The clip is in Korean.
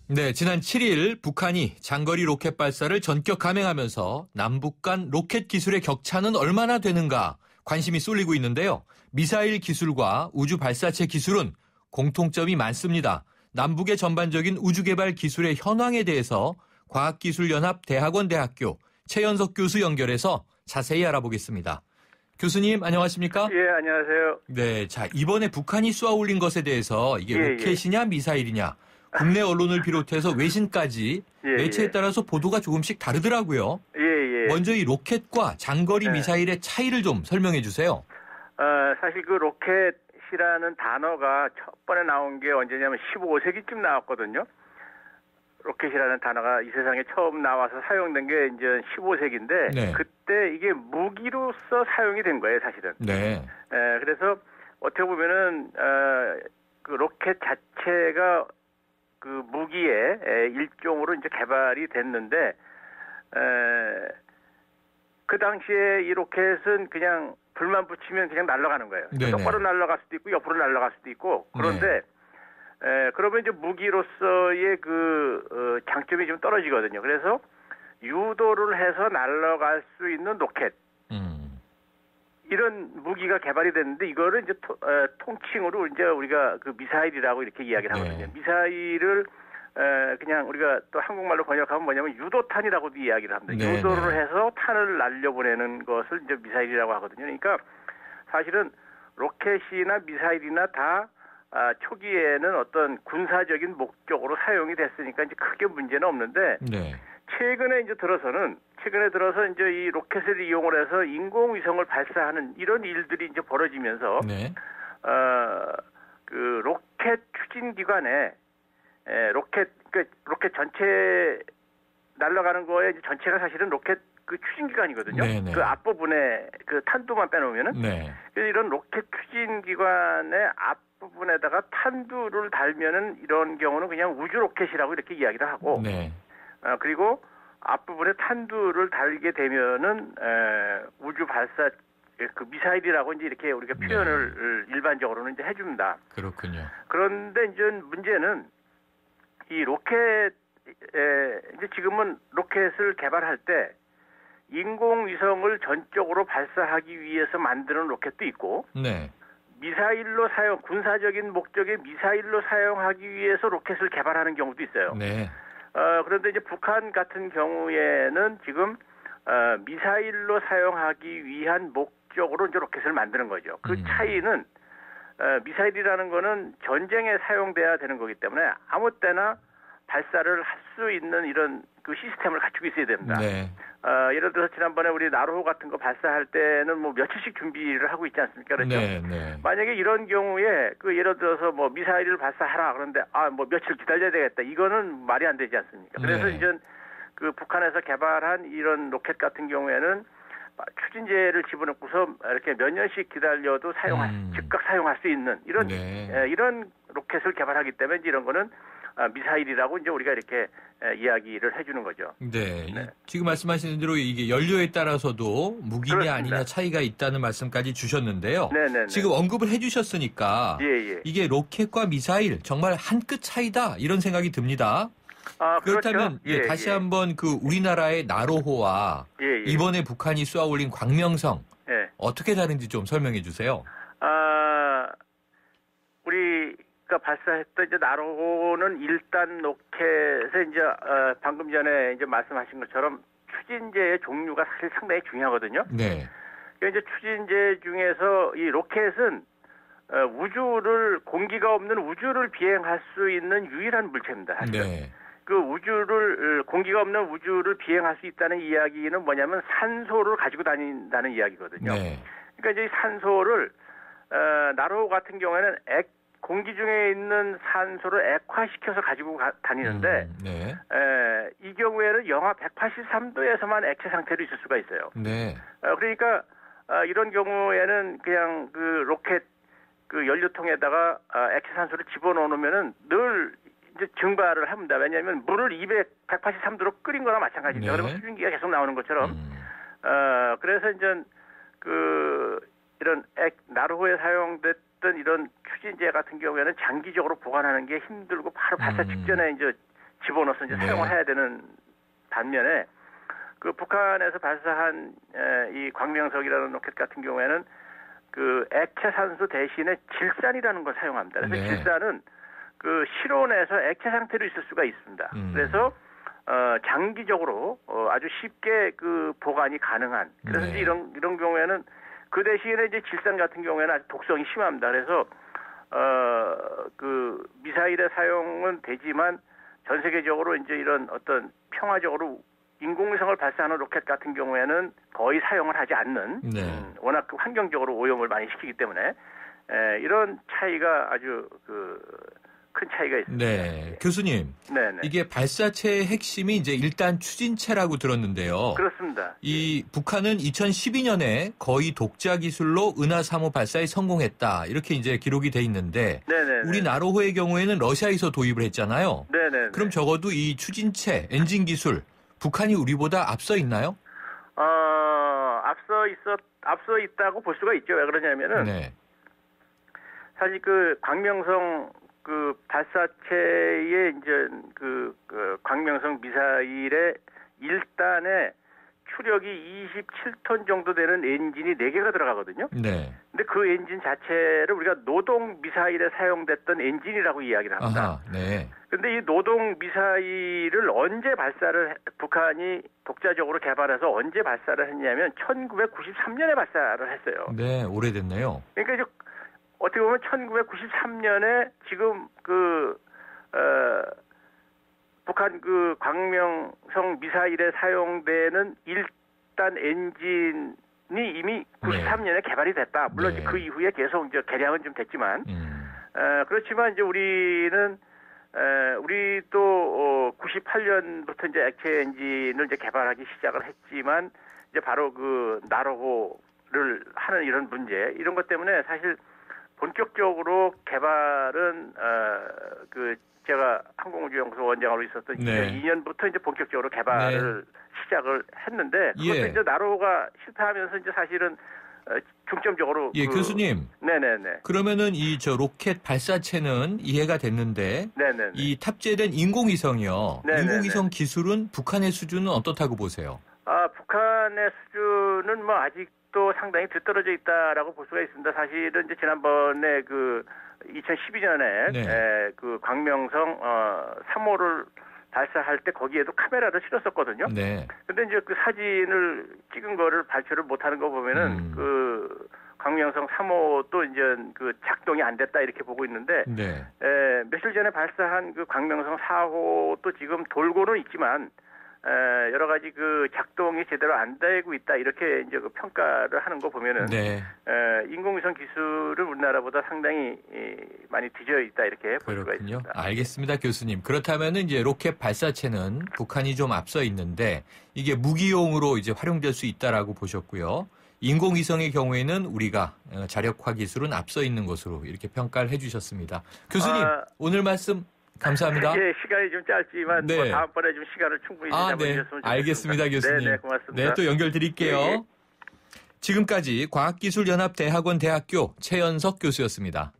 네, 지난 7일 북한이 장거리 로켓 발사를 전격 감행하면서 남북 간 로켓 기술의 격차는 얼마나 되는가 관심이 쏠리고 있는데요. 미사일 기술과 우주 발사체 기술은 공통점이 많습니다. 남북의 전반적인 우주 개발 기술의 현황에 대해서 과학기술연합대학원대학교 최연석 교수 연결해서 자세히 알아보겠습니다. 교수님 안녕하십니까? 예, 안녕하세요. 네, 자 이번에 북한이 쏘아 올린 것에 대해서 이게 로켓이냐 미사일이냐 국내 언론을 비롯해서 외신까지 매체에 따라서 보도가 조금씩 다르더라고요. 먼저 이 로켓과 장거리 미사일의 차이를 좀 설명해 주세요. 사실 그 로켓이라는 단어가 첫 번에 나온 게 언제냐면 15세기쯤 나왔거든요. 로켓이라는 단어가 이 세상에 처음 나와서 사용된 게 이제 15세기인데 그때 이게 무기로서 사용이 된 거예요, 사실은. 네. 그래서 어떻게 보면은 그 로켓 자체가 그 무기의 일종으로 이제 개발이 됐는데 그 당시에 이 로켓은 그냥 불만 붙이면 그냥 날아가는 거예요. 똑바로 날아갈 수도 있고 옆으로 날아갈 수도 있고 그런데 그러면 이제 무기로서의 그 장점이 좀 떨어지거든요. 그래서 유도를 해서 날아갈 수 있는 로켓 이런 무기가 개발이 됐는데 이거를 이제 통칭으로 이제 우리가 그 미사일이라고 이렇게 이야기를 하거든요. 미사일을 그냥 우리가 또 한국말로 번역하면 뭐냐면 유도탄이라고도 이야기를 합니다. 유도를 해서 탄을 날려보내는 것을 이제 미사일이라고 하거든요. 그러니까 사실은 로켓이나 미사일이나 다 초기에는 어떤 군사적인 목적으로 사용이 됐으니까 이제 크게 문제는 없는데 최근에 들어서 이제 이 로켓을 이용을 해서 인공위성을 발사하는 이런 일들이 이제 벌어지면서 그 로켓 추진기관에 로켓 전체 날아가는 거에 이제 전체가 사실은 로켓 그 추진기관이거든요. 그 앞부분에 그 탄두만 빼놓으면은 그래서 이런 로켓 추진기관의 앞부분에다가 탄두를 달면은 이런 경우는 그냥 우주 로켓이라고 이렇게 이야기를 하고 그리고 앞부분에 탄두를 달게 되면은 우주 발사 그 미사일이라고 이제 이렇게 우리가 표현을 일반적으로는 이제 해줍니다. 그렇군요. 그런데 이제 문제는 이 로켓 이제 지금은 로켓을 개발할 때 인공위성을 전적으로 발사하기 위해서 만드는 로켓도 있고 미사일로 군사적인 목적의 미사일로 사용하기 위해서 로켓을 개발하는 경우도 있어요. 그런데 이제 북한 같은 경우에는 지금 미사일로 사용하기 위한 목적으로 이제 로켓을 만드는 거죠. 그 차이는 미사일이라는 거는 전쟁에 사용돼야 되는 거기 때문에 아무 때나 발사를 할 수 있는 이런 그 시스템을 갖추고 있어야 됩니다. 예를 들어서 지난번에 우리 나로호 같은 거 발사할 때는 뭐 며칠씩 준비를 하고 있지 않습니까? 그렇죠? 만약에 이런 경우에 그 예를 들어서 뭐 미사일을 발사하라 그런데 뭐 며칠 기다려야 되겠다. 이거는 말이 안 되지 않습니까? 그래서 이제 그 북한에서 개발한 이런 로켓 같은 경우에는 추진제를 집어넣고서 이렇게 몇 년씩 기다려도 즉각 사용할 수 있는 이런 로켓을 개발하기 때문에 이런 거는 미사일이라고 이제 우리가 이렇게 이야기를 해주는 거죠. 지금 말씀하시는 대로 이게 연료에 따라서도 무기냐 아니냐 차이가 있다는 말씀까지 주셨는데요. 지금 언급을 해주셨으니까 이게 로켓과 미사일 정말 한 끗 차이다 이런 생각이 듭니다. 그렇다면 다시 한번 그 우리나라의 나로호와 이번에 북한이 쏘아 올린 광명성 어떻게 다른지 좀 설명해 주세요. 우리가 발사했던 이제 나로호는 1단 로켓에 이제 방금 전에 이제 말씀하신 것처럼 추진제의 종류가 사실 상당히 중요하거든요. 그러니까 이제 추진제 중에서 이 로켓은 공기가 없는 우주를 비행할 수 있는 유일한 물체입니다. 사실은. 그 공기가 없는 우주를 비행할 수 있다는 이야기는 뭐냐면 산소를 가지고 다닌다는 이야기거든요. 그러니까 이제 산소를, 나로호 같은 경우에는 공기 중에 있는 산소를 액화시켜서 가지고 다니는데, 이 경우에는 영하 183도에서만 액체 상태로 있을 수가 있어요. 그러니까, 이런 경우에는 그냥 그 로켓 그 연료통에다가 액체 산소를 집어넣으면은 늘 이제 증발을 합니다. 왜냐하면 물을 183도로 끓인 거나 마찬가지입니다. 그러면 수증기가 계속 나오는 것처럼. 그래서 이제 이런 나로호에 사용됐던 이런 추진제 같은 경우에는 장기적으로 보관하는 게 힘들고 바로 발사 직전에 이제 집어넣어서 이제 사용을 해야 되는 반면에 그 북한에서 발사한 이 광명성이라는 로켓 같은 경우에는 그 액체 산소 대신에 질산이라는 걸 사용합니다. 그래서 질산은 그 실온에서 액체 상태로 있을 수가 있습니다. 그래서 장기적으로 아주 쉽게 그 보관이 가능한. 그래서 이제 이런 경우에는 그 대신에 이제 질산 같은 경우에는 아주 독성이 심합니다. 그래서 그 미사일의 사용은 되지만 전 세계적으로 이제 이런 어떤 평화적으로 인공위성을 발사하는 로켓 같은 경우에는 거의 사용을 하지 않는 워낙 그 환경적으로 오염을 많이 시키기 때문에 이런 차이가 아주 큰 차이가 있습니다. 네, 교수님. 이게 발사체의 핵심이 이제 일단 추진체라고 들었는데요. 그렇습니다. 이 북한은 2012년에 거의 독자 기술로 은하 3호 발사에 성공했다. 이렇게 이제 기록이 돼 있는데 우리 나로호의 경우에는 러시아에서 도입을 했잖아요. 그럼 적어도 이 추진체, 엔진 기술 북한이 우리보다 앞서 있나요? 앞서 있다고 볼 수가 있죠. 왜 그러냐면은 사실 그 광명성 그 발사체의 이제 그 광명성 미사일의 1단에 추력이 27톤 정도 되는 엔진이 4개가 들어가거든요. 근데 그 엔진 자체를 우리가 노동 미사일에 사용됐던 엔진이라고 이야기를 합니다. 근데 이 노동 미사일을 언제 북한이 독자적으로 개발해서 언제 발사를 했냐면 1993년에 발사를 했어요. 네, 오래됐네요. 그러니까 이제 어떻게 보면 1993년에 지금 북한 그 광명성 미사일에 사용되는 1단 엔진이 이미 93년에 개발이 됐다. 물론 그 이후에 계속 이제 개량은 좀 됐지만, 그렇지만 이제 우리도 98년부터 이제 액체 엔진을 이제 개발하기 시작을 했지만, 이제 바로 그 나로호를 하는 이런 문제, 이런 것 때문에 사실 본격적으로 개발은 제가 항공우주연구소 원장으로 있었던 2002년부터 이제 본격적으로 개발을 시작을 했는데 그것도 이제 나로호가 실패하면서 이제 사실은 중점적으로 교수님. 그러면은 저 로켓 발사체는 이해가 됐는데 이 탑재된 인공위성이요. 인공위성 기술은 북한의 수준은 어떻다고 보세요? 북한의 수준은 뭐 아직도 상당히 뒤떨어져 있다라고 볼 수가 있습니다. 사실은 이제 지난번에 2012년에 그 광명성 3호를 발사할 때 거기에도 카메라를 실었었거든요. 근데 이제 그 사진을 찍은 거를 발표를 못하는 거 보면은 그 광명성 3호도 이제 그 작동이 안 됐다 이렇게 보고 있는데 며칠 전에 발사한 그 광명성 4호도 지금 돌고는 있지만 여러 가지 그 작동이 제대로 안 되고 있다 이렇게 이제 그 평가를 하는 거 보면은 인공위성 기술은 우리나라보다 상당히 많이 뒤져 있다 이렇게 볼 수가 있습니다. 알겠습니다, 교수님. 그렇다면은 이제 로켓 발사체는 북한이 좀 앞서 있는데 이게 무기용으로 이제 활용될 수 있다라고 보셨고요. 인공위성의 경우에는 우리가 자력화 기술은 앞서 있는 것으로 이렇게 평가를 해주셨습니다. 교수님, 오늘 말씀 감사합니다. 시간이 좀 짧지만 뭐 다음번에 좀 시간을 충분히 잡아주셨으면 좋겠습니다. 알겠습니다, 교수님. 고맙습니다. 또 연결드릴게요. 지금까지 과학기술연합대학원 대학교 최연석 교수였습니다.